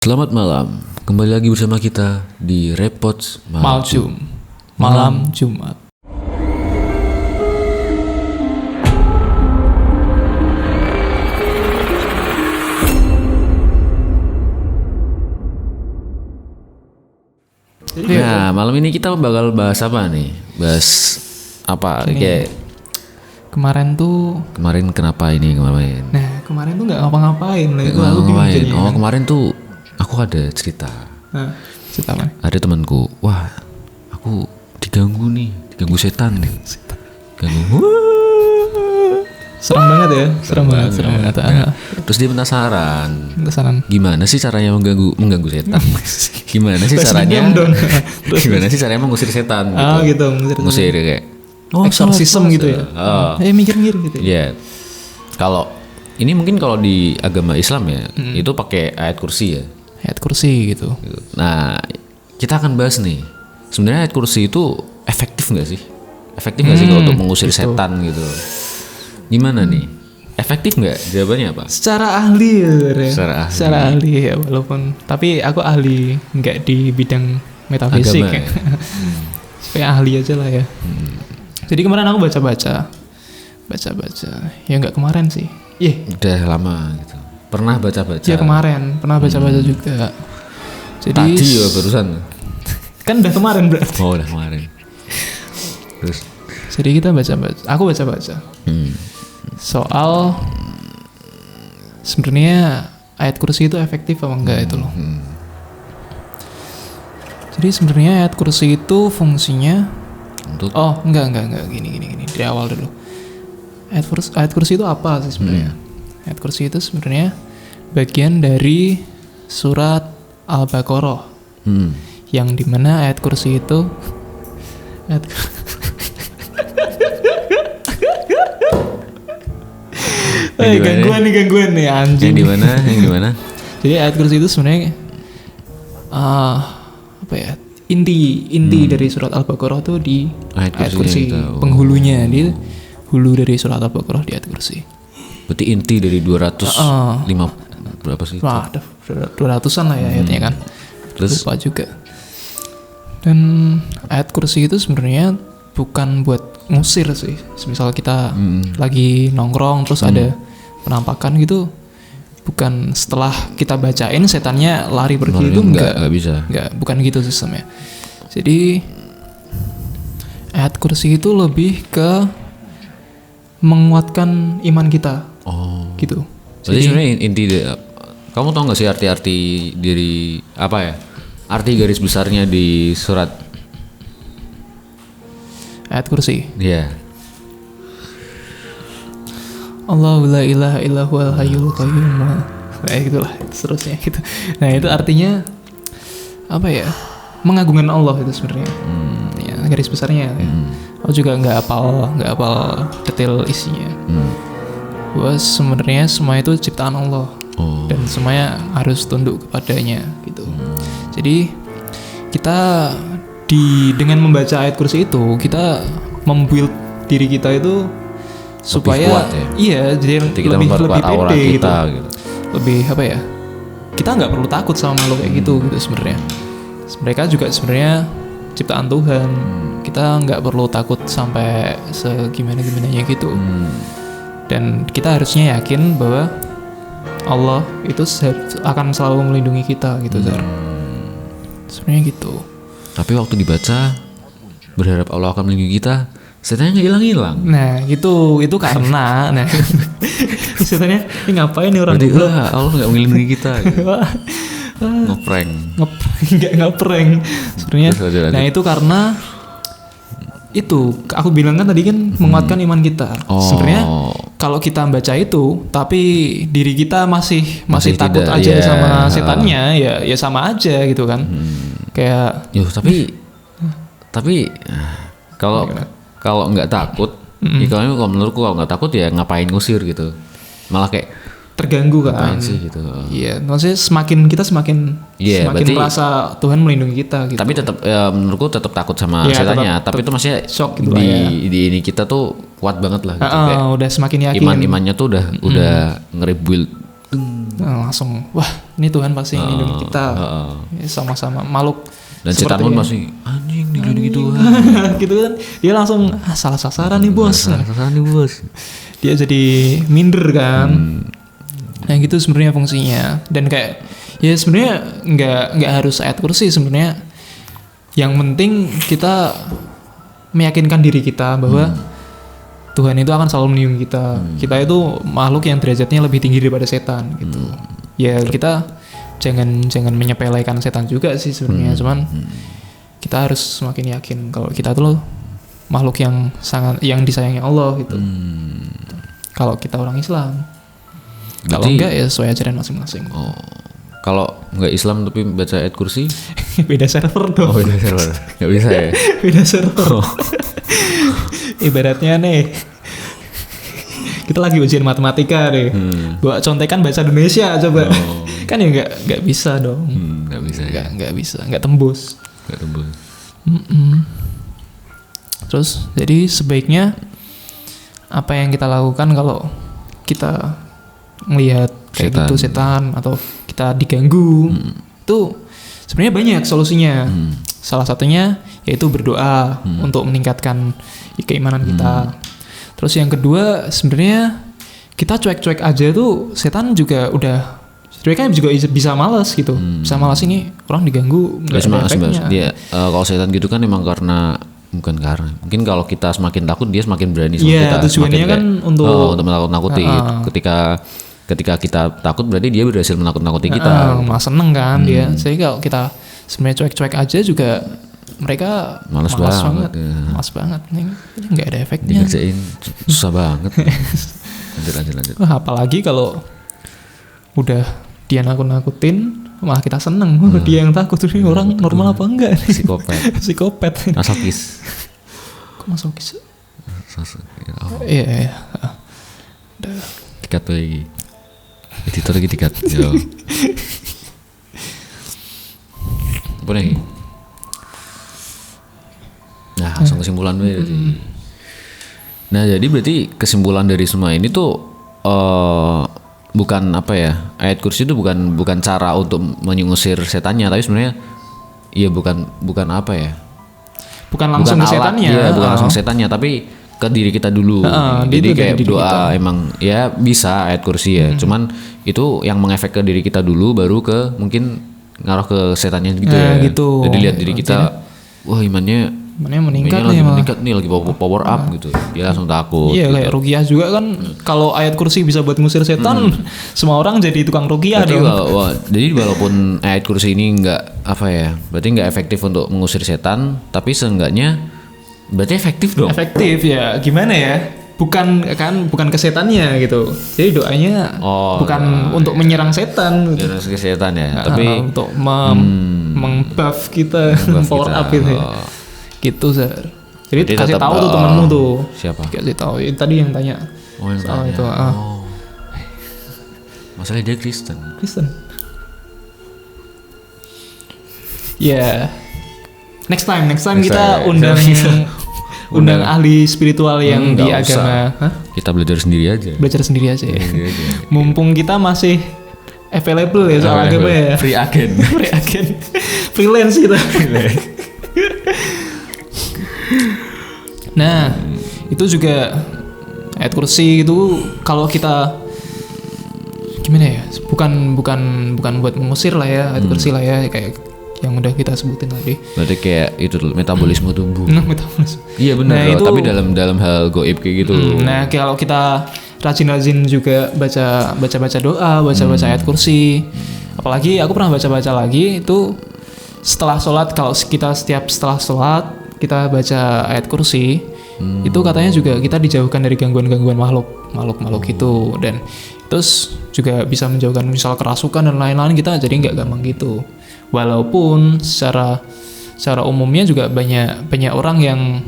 Selamat malam, kembali lagi bersama kita di Repot Maljum Malam Jumat. Nah, malam ini kita bakal bahas apa nih? Bahas apa? Kayak Kemarin kenapa ini kemarin? Nah kemarin tuh nggak ngapa-ngapain loh. Itu Nggak aku bingung ngapain. jadinya. Oh, kemarin tuh aku ada cerita. Nah, cerita apa? Ada temanku, wah, aku diganggu setan nih. Ganggu. Serem banget ya, serem banget. Nah, terus dia penasaran. Kesanan. Gimana sih caranya mengganggu setan? Gimana sih caranya? Gimana sih caranya mengusir setan? Ah gitu, Ngusir kayak eksorsisme gitu ya. Oh. Mikir-mikir gitu. Iya. Kalau ini mungkin kalau di agama Islam ya, itu pakai ayat kursi ya. Ayat kursi gitu. Nah, kita akan bahas nih. Sebenarnya ayat kursi itu efektif nggak sih? Efektif nggak sih kalau untuk mengusir setan gitu? Gimana nih? Efektif nggak? Jawabannya apa? Secara ahli ya. Secara ahli. Ya walaupun. Tapi aku ahli nggak di bidang metafisik Agama, ya. Supaya ahli aja lah ya. Jadi kemarin aku baca-baca. Ya nggak kemarin sih. Udah lama gitu. Pernah baca-baca. Ya kemarin pernah baca-baca juga. Jadi Tadi ya barusan. kan udah kemarin berarti. Oh, udah kemarin. Terus Jadi kita baca-baca. Aku baca-baca. Soal sebenarnya ayat kursi itu efektif apa enggak itu loh. Jadi sebenarnya ayat kursi itu fungsinya untuk enggak gini di awal dulu. Ayat kursi itu apa sih sebenarnya? Ayat kursi itu sebenarnya bagian dari surat Al-Baqarah. Yang dimana ayat kursi itu gangguan nih anjing. Yang di mana? Jadi ayat kursi itu sebenarnya apa ya? Inti dari surat Al-Baqarah tuh di ayat kursi. Penghulunya di hulu dari surat Al-Baqarah di ayat kursi. Berarti inti dari 205 berapa sih? Wah, 200-an lah ya ayatnya kan. Terus Lupa juga. Dan ayat kursi itu sebenarnya bukan buat ngusir sih. Misal kita lagi nongkrong terus ada penampakan gitu, bukan setelah kita bacain setannya lari pergi itu enggak bisa. Enggak, bukan gitu sistemnya. Jadi ayat kursi itu lebih ke menguatkan iman kita. Oh. Gitu. Jadi sebenarnya inti kamu tahu nggak sih arti dari apa ya? Arti garis besarnya di surat ayat kursi. Iya. Allahu la ilaha illa huwal hayyul qayyum. Gitulah seterusnya gitu. Nah, itu artinya apa ya? Mengagungkan Allah itu sebenarnya. Ya, garis besarnya. Ya. Aku juga nggak hafal detail isinya. Bahwa sebenarnya semua itu ciptaan Allah. Dan semuanya harus tunduk kepadanya gitu. Jadi kita dengan membaca ayat kursi itu kita membuild diri kita itu supaya kuat, ya? Iya, jadi kita lebih aura pede kita gitu. Lebih apa ya? Kita nggak perlu takut sama makhluk kayak gitu sebenarnya. Mereka juga sebenarnya ciptaan Tuhan. Kita nggak perlu takut sampai segimana-gimananya gitu. Dan kita harusnya yakin bahwa Allah itu akan selalu melindungi kita gitu, Zar. Sebenarnya gitu. Tapi waktu dibaca berharap Allah akan melindungi kita, setannya nggak hilang-hilang. Nah, itu karena setannya ini ngapain nih orang berarti dulu? Allah nggak melindungi kita. Gitu. Ngeprank sebenarnya. Nah, itu karena itu aku bilang kan tadi kan menguatkan iman kita. Sebenarnya kalau kita baca itu tapi diri kita masih takut tidak, aja sama setannya, ya sama aja gitu kan. Kayak tapi kalau nggak takut, ya kalau menurutku kalau nggak takut ya ngapain ngusir gitu. Malah kayak terganggu kan. Sih gitu. Iya, maksudnya kita semakin berarti, merasa Tuhan melindungi kita gitu. Tapi tetap menurutku tetap takut sama setannya, tapi itu maksudnya shock gitu di ini kita tuh kuat banget lah gitu. Udah semakin yakin. Imannya tuh udah nge-rebuild langsung wah ini Tuhan pasti melindungi kita. Ya, sama-sama makhluk. Dan setan pun masih anjing dilindungi Tuhan. Gitu kan. Dia langsung salah sasaran nih bos. Salah sasaran nih bos. Dia jadi minder kan. Nah gitu sebenarnya fungsinya. Dan kayak ya sebenarnya nggak harus ayat kursi sebenarnya. Yang penting kita meyakinkan diri kita bahwa Tuhan itu akan selalu melindungi kita. Kita itu makhluk yang derajatnya lebih tinggi daripada setan gitu. Ya kita jangan menyepelekan setan juga sih sebenarnya. Cuman kita harus semakin yakin kalau kita tuh makhluk yang disayangi Allah gitu. Kalau kita orang Islam. Kalau enggak ya sesuai ajaran masing-masing. Oh. Kalau nggak Islam tapi baca ayat kursi? Beda server dong. Oh beda server. Nggak bisa ya? Beda server. Ibaratnya nih kita lagi ujian matematika deh. Bawa contekan bahasa Indonesia coba. Kan ya nggak bisa dong. Nggak bisa ya? Nggak bisa, nggak tembus. Nggak tembus. Terus jadi sebaiknya apa yang kita lakukan kalau kita melihat kayak gitu setan atau kita diganggu itu sebenarnya banyak solusinya. Salah satunya yaitu berdoa untuk meningkatkan keimanan kita. Terus yang kedua sebenarnya kita cuek-cuek aja tuh setan juga udah sebenarnya juga bisa malas gitu. Bisa malas ini orang diganggu nggak ada efeknya. Dia kalau setan gitu kan emang bukan karena mungkin kalau kita semakin takut dia semakin berani sama kita. Iya tujuannya kan untuk menakut-nakuti. Ketika kita takut berarti dia berhasil menakut-nakuti kita. Malah seneng kan dia. Jadi kalau kita sebenarnya cuek-cuek aja juga mereka malas banget. Malas banget. Ini nggak ada efeknya. Dikerjain susah banget. Lanjut. Apalagi kalau udah dia nakut-nakutin malah kita seneng. Dia yang takut ini orang normal apa enggak? Psikopat. Masokis. Kok masokis? Iya. Dikat lagi. Editor lagi dikat. Yo. Apa nih? Nah, langsung kesimpulan dulu. Nah, jadi berarti kesimpulan dari semua ini tuh bukan apa ya? Ayat kursi itu bukan cara untuk mengusir setannya, tapi sebenarnya iya bukan apa ya? Bukan langsung ke setannya. Iya, bukan langsung setannya, tapi ke diri kita dulu. Jadi kayak doa kita. Emang ya bisa ayat kursi ya. Cuman itu yang mengefek ke diri kita dulu baru ke mungkin ngaruh ke setannya gitu ya. Gitu. Jadi lihat diri kita wah imannya meningkat nih lagi power up gitu. Dia langsung takut. Iya gitu. kayak ruqyah juga kan kalau ayat kursi bisa buat ngusir setan, semua orang jadi tukang ruqyah dong. Jadi walaupun ayat kursi ini enggak apa ya, berarti enggak efektif untuk mengusir setan, tapi seenggaknya berarti efektif dong. Efektif ya. Gimana ya? Bukan ke setannya gitu. Jadi doanya bukan untuk menyerang setan gitu. Menyerang setan ya, tapi untuk meng-buff kita, power up gitu ya. Gitu, Sir. Jadi kasih tahu tuh temenmu tuh. Siapa? Kasih tahu. Tadi yang tanya. Yang tanya. Itu. Masalahnya dia Kristen. Ya. Next time kita undang ahli spiritual yang di agama. Kita belajar sendiri aja. Ya. Mumpung kita masih available ya soal agama ya. Free agent. Freelance kita. Nah, itu juga ayat kursi itu kalau kita gimana ya? Bukan buat mengusir lah ya, ayat kursi lah ya kayak yang udah kita sebutin tadi. Berarti kayak itu metabolisme tubuh. Metabolisme. Iya benar. Nah, itu, tapi dalam hal goib kayak gitu. Nah, kalau kita rajin-rajin juga baca doa, baca ayat kursi. Apalagi aku pernah baca lagi itu setelah sholat, kalau kita setelah sholat kita baca ayat kursi, itu katanya juga kita dijauhkan dari gangguan-gangguan makhluk itu, dan terus juga bisa menjauhkan misal kerasukan dan lain-lain, kita jadi nggak gampang gitu. Walaupun secara umumnya juga banyak orang yang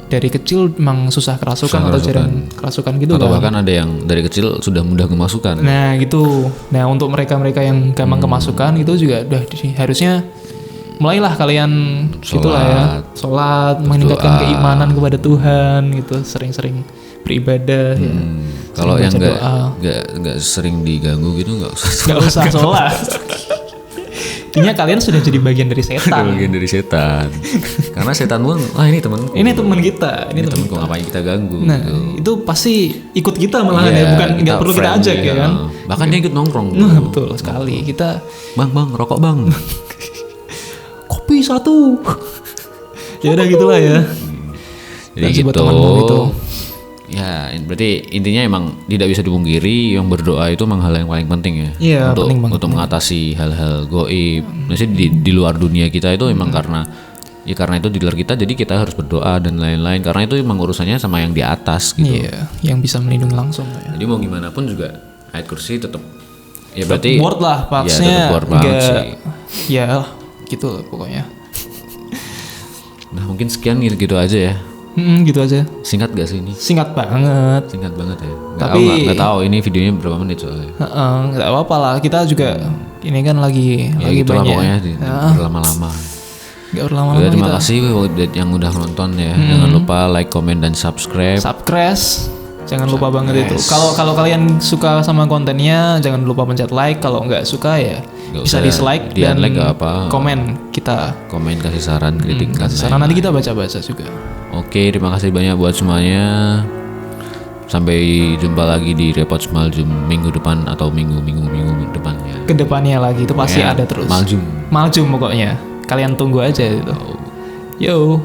dari kecil memang susah kerasukan atau jarang kerasukan gitu atau kan. Bahkan ada yang dari kecil sudah mudah kemasukan. Nah gitu. Nah untuk mereka yang gampang kemasukan itu juga udah harusnya mulailah kalian gitulah ya, sholat, meningkatkan keimanan kepada Tuhan gitu, sering-sering beribadah ya. Kalau Sering yang baca doa. nggak sering diganggu gitu nggak usah. Gak usah sholat. Intinya kalian sudah jadi bagian dari setan. Bagian dari setan. Karena setan pun, ini temanku. Ini teman kita. Ini temanku, ngapain kita ganggu? Nah, gitu. itu pasti ikut kita malahan Iya, ya, bukan nggak perlu kita friend, ajak ya kan. Bahkan dia ikut nongkrong. Nah, betul sekali. Kita Bang, rokok bang. kopi 1. Ya udah gitulah ya. Jadi Dan buat gitu. temanmu gitu. Ya, berarti intinya emang tidak bisa dipungkiri yang berdoa itu memang hal yang paling penting ya. Iya, untuk penting banget. untuk mengatasi hal-hal goib. Maksudnya di luar dunia kita itu emang karena itu di luar kita, jadi kita harus berdoa dan lain-lain karena itu emang urusannya sama yang di atas gitu. Iya, yang bisa melindungi langsung ya. Jadi mau gimana pun juga ayat kursi tetap ya berarti Word lah, ya, maksudnya tetap word banget nggak- sih. Ya gitu lah pokoknya. Nah, mungkin sekian gitu aja ya. Gitu aja. Singkat gak sih ini? Singkat banget. Singkat banget ya. Tapi- Nggak tahu ini videonya berapa menit soalnya. Nggak apa-apa lah. Kita juga ini kan lagi Ya lagi gitulah banyak. pokoknya Ya, berlama-lama. nggak berlama-lama Terima kita. kasih buat yang udah nonton ya. Jangan lupa like, comment, dan subscribe. Subscribe. Jangan lupa banget itu. Kalau kalian suka sama kontennya, jangan lupa pencet like. Kalau nggak suka ya Nggak bisa usah dislike dan di-unlike nggak apa. komen kita. Komen, kasih saran, kritik, dan Karena nanti kita baca-baca juga. Oke, terima kasih banyak buat semuanya. Sampai jumpa lagi di Repot Maljum minggu depan atau minggu depannya. Kedepannya lagi itu pasti Ya, ada terus. Maljum. Maljum pokoknya. Kalian tunggu aja itu. Yo.